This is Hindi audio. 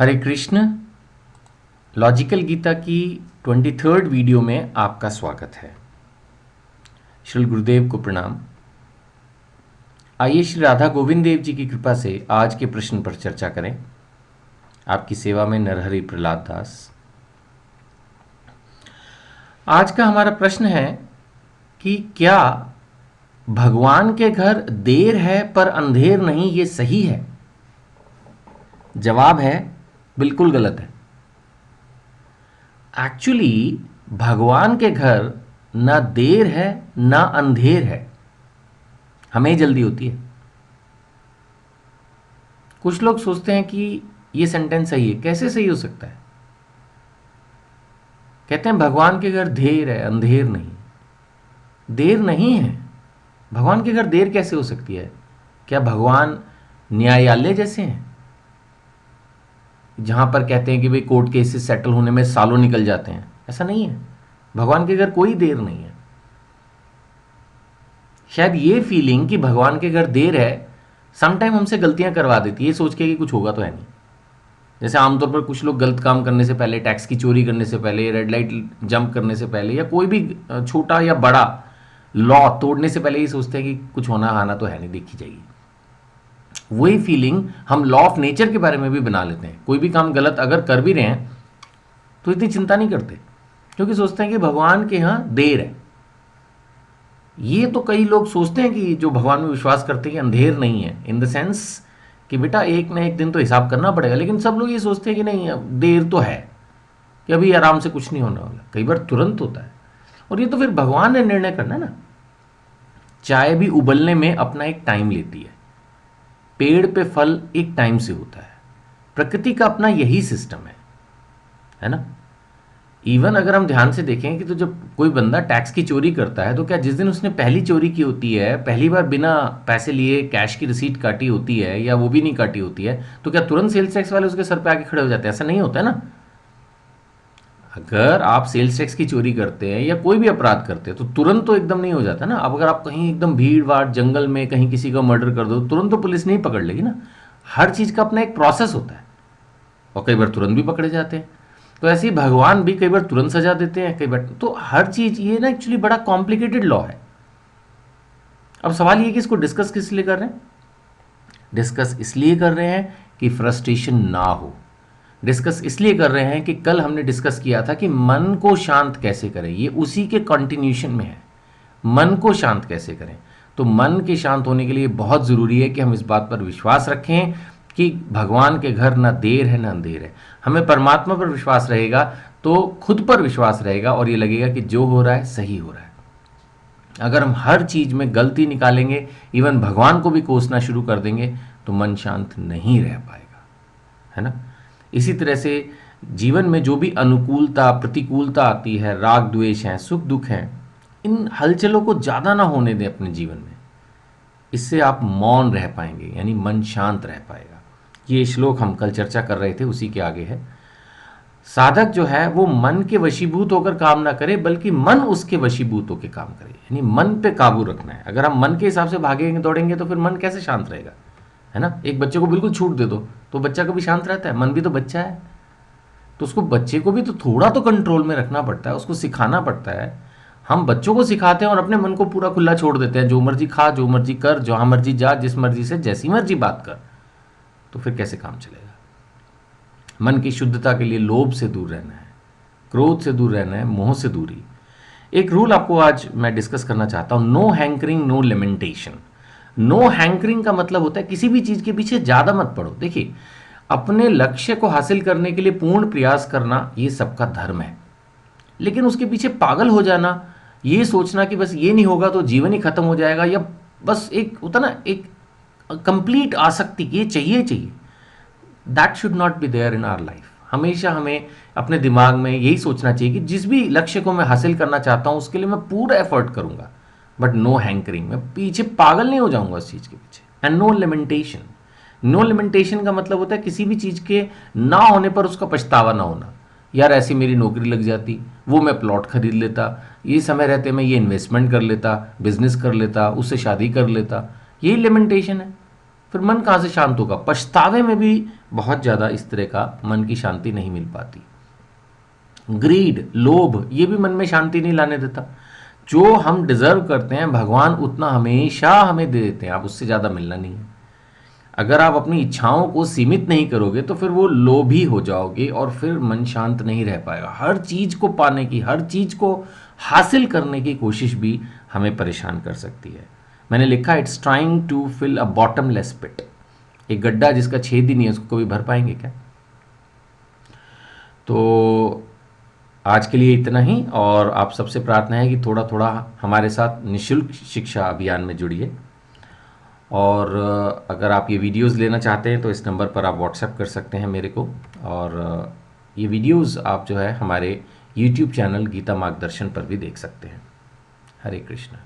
हरे कृष्ण। लॉजिकल गीता की 23rd वीडियो में आपका स्वागत है। श्री गुरुदेव को प्रणाम। आइए श्री राधा गोविंद देव जी की कृपा से आज के प्रश्न पर चर्चा करें। आपकी सेवा में नरहरि प्रहलाद दास। आज का हमारा प्रश्न है कि क्या भगवान के घर देर है पर अंधेर नहीं, ये सही है? जवाब है बिल्कुल गलत है। एक्चुअली भगवान के घर ना देर है ना अंधेर है, हमें जल्दी होती है। कुछ लोग सोचते हैं कि ये सेंटेंस सही है। कैसे सही हो सकता है? कहते हैं भगवान के घर देर है, अंधेर नहीं। देर नहीं है। भगवान के घर देर कैसे हो सकती है? क्या भगवान न्यायालय जैसे हैं, जहां पर कहते हैं कि भाई कोर्ट केसेस सेटल होने में सालों निकल जाते हैं? ऐसा नहीं है। भगवान के घर कोई देर नहीं है। शायद ये फीलिंग कि भगवान के घर देर है समटाइम हमसे गलतियां करवा देती है, ये सोच के कि कुछ होगा तो है नहीं। जैसे आमतौर पर कुछ लोग गलत काम करने से पहले, टैक्स की चोरी करने से पहले, रेड लाइट जंप करने से पहले, या कोई भी छोटा या बड़ा लॉ तोड़ने से पहले ये सोचते हैं कि कुछ होना आना तो है नहीं, देखी जाएगी। वही फीलिंग हम लॉ ऑफ नेचर के बारे में भी बना लेते हैं। कोई भी काम गलत अगर कर भी रहे हैं तो इतनी चिंता नहीं करते, क्योंकि सोचते हैं कि भगवान के यहाँ देर है। ये तो कई लोग सोचते हैं कि जो भगवान में विश्वास करते हैं कि अंधेर नहीं है, इन द सेंस कि बेटा एक ना एक दिन तो हिसाब करना पड़ेगा। लेकिन सब लोग ये सोचते हैं कि नहीं, अब देर तो है, कि अभी आराम से कुछ नहीं होने वाला। कई बार तुरंत होता है, और ये तो फिर भगवान ने निर्णय करना है ना। चाय भी उबलने में अपना एक टाइम लेती है। पेड़ पे फल एक टाइम से होता है। प्रकृति का अपना यही सिस्टम है ना। इवन अगर हम ध्यान से देखें कि तो जब कोई बंदा टैक्स की चोरी करता है, तो क्या जिस दिन उसने पहली चोरी की होती है, पहली बार बिना पैसे लिए कैश की रिसीट काटी होती है, या वो भी नहीं काटी होती है, तो क्या तुरंत सेल्स टैक्स वाले उसके सर पे आके खड़े हो जाते हैं? ऐसा नहीं होता है ना। अगर आप सेल्स टैक्स की चोरी करते हैं या कोई भी अपराध करते हैं तो तुरंत तो एकदम नहीं हो जाता ना। अब अगर आप कहीं एकदम भीड़ भाड़ जंगल में कहीं किसी का मर्डर कर दो, तुरंत तो पुलिस नहीं पकड़ लेगी ना। हर चीज़ का अपना एक प्रोसेस होता है, और कई बार तुरंत भी पकड़े जाते हैं। तो ऐसे ही भगवान भी कई बार तुरंत सजा देते हैं, कई बार तो हर चीज़ ये ना एक्चुअली बड़ा कॉम्प्लिकेटेड लॉ है। अब सवाल ये कि इसको डिस्कस किस लिए कर रहे हैं? डिस्कस इसलिए कर रहे हैं कि फ्रस्ट्रेशन ना हो। डिस्कस इसलिए कर रहे हैं कि कल हमने डिस्कस किया था कि मन को शांत कैसे करें, ये उसी के कंटिन्यूशन में है। मन को शांत कैसे करें? तो मन के शांत होने के लिए बहुत ज़रूरी है कि हम इस बात पर विश्वास रखें कि भगवान के घर ना देर है ना अंधेर है। हमें परमात्मा पर विश्वास रहेगा तो खुद पर विश्वास रहेगा, और ये लगेगा कि जो हो रहा है सही हो रहा है। अगर हम हर चीज़ में गलती निकालेंगे, इवन भगवान को भी कोसना शुरू कर देंगे, तो मन शांत नहीं रह पाएगा, है ना। इसी तरह से जीवन में जो भी अनुकूलता प्रतिकूलता आती है, राग द्वेष हैं, सुख दुख हैं, इन हलचलों को ज़्यादा ना होने दें अपने जीवन में। इससे आप मौन रह पाएंगे, यानी मन शांत रह पाएगा। ये श्लोक हम कल चर्चा कर रहे थे, उसी के आगे है। साधक जो है वो मन के वशीभूत होकर काम ना करे, बल्कि मन उसके वशीभूत होकर काम करे, यानी मन पे काबू रखना है। अगर हम मन के हिसाब से भागेंगे दौड़ेंगे तो फिर मन कैसे शांत रहेगा, है ना। एक बच्चे को बिल्कुल छूट दे दो तो बच्चा कभी शांत रहता है? मन भी तो बच्चा है, तो उसको बच्चे को भी तो थोड़ा तो कंट्रोल में रखना पड़ता है, उसको सिखाना पड़ता है। हम बच्चों को सिखाते हैं और अपने मन को पूरा खुला छोड़ देते हैं, जो मर्जी खा, जो मर्जी कर, जहाँ मर्जी जा, जिस मर्जी से जैसी मर्जी बात कर, तो फिर कैसे काम चलेगा? मन की शुद्धता के लिए लोभ से दूर रहना है, क्रोध से दूर रहना है, मोह से दूरी। एक रूल आपको आज मैं डिस्कस करना चाहता हूँ, no hankering no limitation. No hankering का मतलब होता है किसी भी चीज़ के पीछे ज़्यादा मत पड़ो। देखिए, अपने लक्ष्य को हासिल करने के लिए पूर्ण प्रयास करना ये सबका धर्म है, लेकिन उसके पीछे पागल हो जाना, ये सोचना कि बस ये नहीं होगा तो जीवन ही खत्म हो जाएगा, या बस एक होता ना एक कंप्लीट आसक्ति, ये चाहिए चाहिए, that should not be there in our life. हमेशा हमें अपने दिमाग में यही सोचना चाहिए कि जिस भी लक्ष्य को मैं हासिल करना चाहता हूँ उसके लिए मैं पूरा एफर्ट करूँगा, बट नो हैंकरिंग, मैं पीछे पागल नहीं हो जाऊँगा उस चीज़ के पीछे। And no limitation. No limitation का मतलब होता है किसी भी चीज़ के ना होने पर उसका पछतावा ना होना। यार ऐसी मेरी नौकरी लग जाती, वो मैं प्लॉट खरीद लेता, ये समय रहते मैं ये इन्वेस्टमेंट कर लेता, बिजनेस कर लेता, उससे शादी कर लेता, यही लिमिटेशन है। फिर मन कहाँ से शांत होगा? पछतावे में भी बहुत ज़्यादा इस तरह का मन की शांति नहीं मिल पाती। ग्रीड, लोभ, ये भी मन में शांति नहीं लाने देता। जो हम डिजर्व करते हैं भगवान उतना हमेशा हमें दे देते हैं, आप उससे ज़्यादा मिलना नहीं है। अगर आप अपनी इच्छाओं को सीमित नहीं करोगे तो फिर वो लोभी हो जाओगे और फिर मन शांत नहीं रह पाएगा। हर चीज़ को पाने की, हर चीज़ को हासिल करने की कोशिश भी हमें परेशान कर सकती है। मैंने लिखा, it's trying to fill a bottomless pit. एक गड्ढा जिसका छेद ही नहीं है, उसको कभी भर पाएंगे क्या? तो आज के लिए इतना ही, और आप सबसे प्रार्थना है कि थोड़ा थोड़ा हमारे साथ निशुल्क शिक्षा अभियान में जुड़िए। और अगर आप ये वीडियोस लेना चाहते हैं तो इस नंबर पर आप व्हाट्सएप कर सकते हैं मेरे को। और ये वीडियोस आप जो है हमारे यूट्यूब चैनल गीता मार्गदर्शन पर भी देख सकते हैं। हरे कृष्ण।